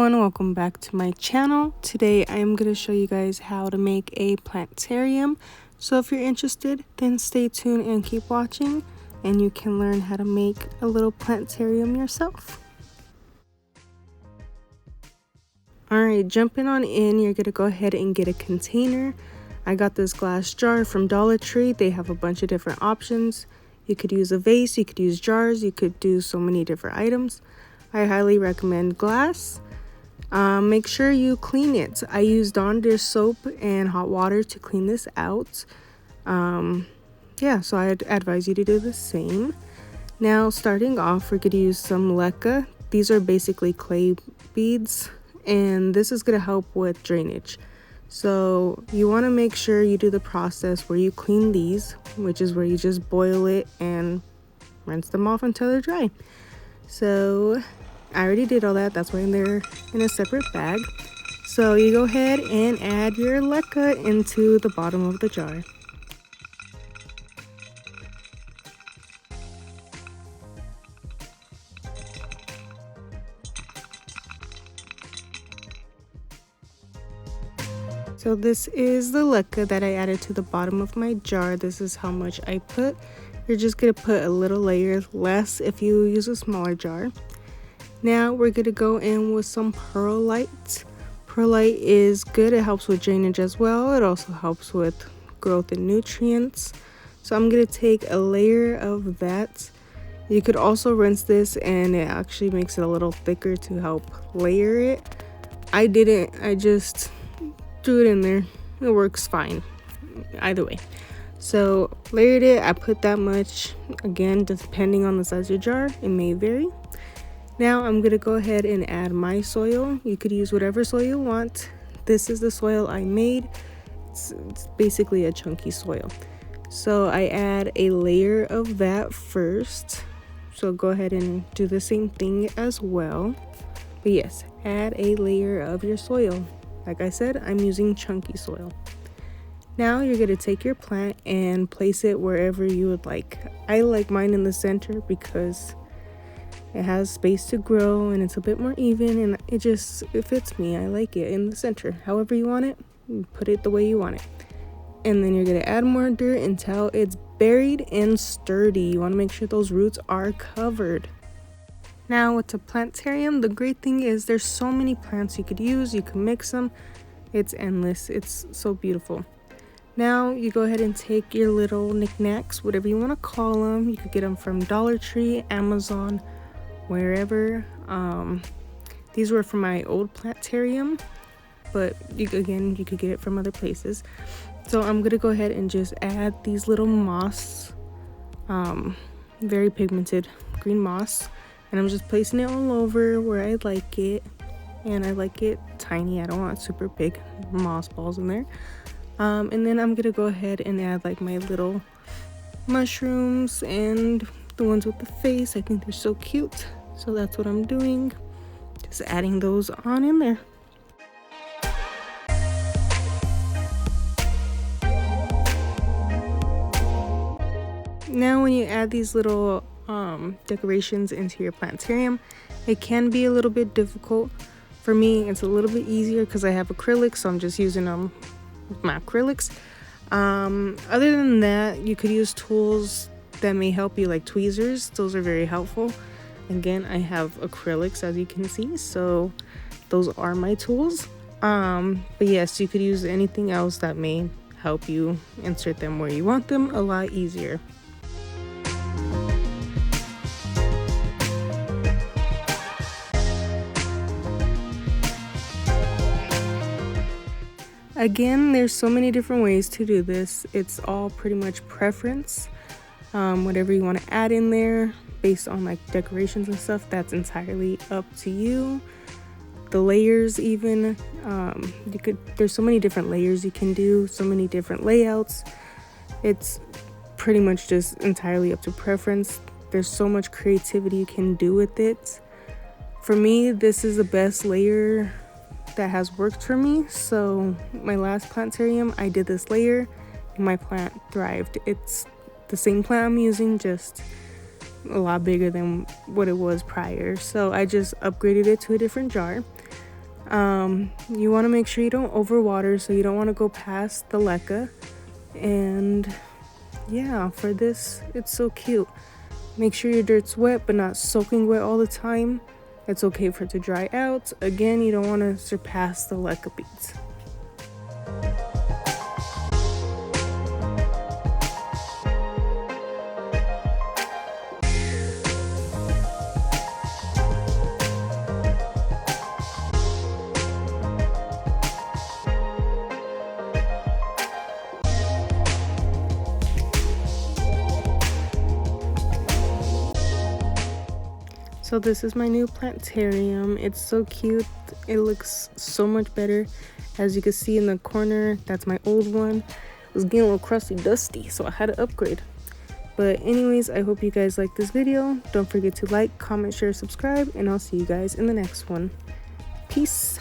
everyone, welcome back to my channel. Today I'm going to show you guys how to make a plantarium. So if you're interested, then stay tuned and keep watching and you can learn how to make a little plantarium yourself. Alright, jumping on in, you're going to go ahead and get a container. I got this glass jar from Dollar Tree. They have a bunch of different options. You could use a vase, you could use jars, you could do so many different items. I highly recommend glass. Make sure you clean it. I use Dawn dish soap and hot water to clean this out. So I'd advise you to do the same. Now, starting off, we're going to use some leca. These are basically clay beads, and this is going to help with drainage. So you want to make sure you do the process where you clean these, which is where you just boil it and rinse them off until they're dry. So I already did all that. That's why they're in a separate bag. So you go ahead and add your leca into the bottom of the jar. So this is the leca that I added to the bottom of my jar. This is how much I put. You're just going to put a little layer less if you use a smaller jar. Now we're going to go in with some perlite. Perlite is good. It helps with drainage as well. It also helps with growth and nutrients. So I'm going to take a layer of that. You could also rinse this and it actually makes it a little thicker to help layer it. I didn't. I just threw it in there. It works fine either way. So layered it. I put that much. Again, depending on the size of your jar, it may vary. Now I'm going to go ahead and add my soil. You could use whatever soil you want. This is the soil I made. It's basically a chunky soil. So I add a layer of that first. So go ahead and do the same thing as well. But yes, add a layer of your soil. Like I said, I'm using chunky soil. Now you're going to take your plant and place it wherever you would like. I like mine in the center because it has space to grow and it's a bit more even, and it fits me. I like it in the center. However you want it, you put it the way you want it. And then you're going to add more dirt until it's buried and sturdy. You want to make sure those roots are covered. Now with the plantarium, the great thing is there's so many plants you could use. You can mix them. It's endless. It's so beautiful. Now you go ahead and take your little knickknacks, whatever you want to call them. You could get them from Dollar Tree, Amazon, wherever. These were from my old plantarium, but you could get it from other places. So I'm gonna go ahead and just add these little moss, very pigmented green moss, and I'm just placing it all over where I like it. And I like it tiny. I don't want super big moss balls in there. And then I'm gonna go ahead and add like my little mushrooms and the ones with the face. I think they're so cute. So that's what I'm doing. Just adding those on in there. Now when you add these little decorations into your plantarium, it can be a little bit difficult. For me, it's a little bit easier because I have acrylics, so I'm just using my acrylics. Other than that, you could use tools that may help you, like tweezers. Those are very helpful. Again, I have acrylics, as you can see, so those are my tools. But yes, you could use anything else that may help you insert them where you want them a lot easier. Again, there's so many different ways to do this. It's all pretty much preference. Whatever you want to add in there based on like decorations and stuff, that's entirely up to you. The layers even, there's so many different layers you can do, so many different layouts. It's pretty much just entirely up to preference. There's so much creativity you can do with it. For me, this is the best layer that has worked for me. So my last plantarium, I did this layer and my plant thrived. It's the same plant I'm using, just a lot bigger than what it was prior. So I just upgraded it to a different jar. You want to make sure you don't overwater, so you don't want to go past the leca. And yeah, for this, it's so cute. Make sure your dirt's wet but not soaking wet all the time. It's okay for it to dry out. Again, you don't want to surpass the leca beads. So this is my new plantarium. It's so cute. It looks so much better. As you can see in the corner, that's my old one. It was getting a little crusty, dusty, so I had to upgrade. But anyways, I hope you guys like this video. Don't forget to like, comment, share, subscribe, and I'll see you guys in the next one. Peace.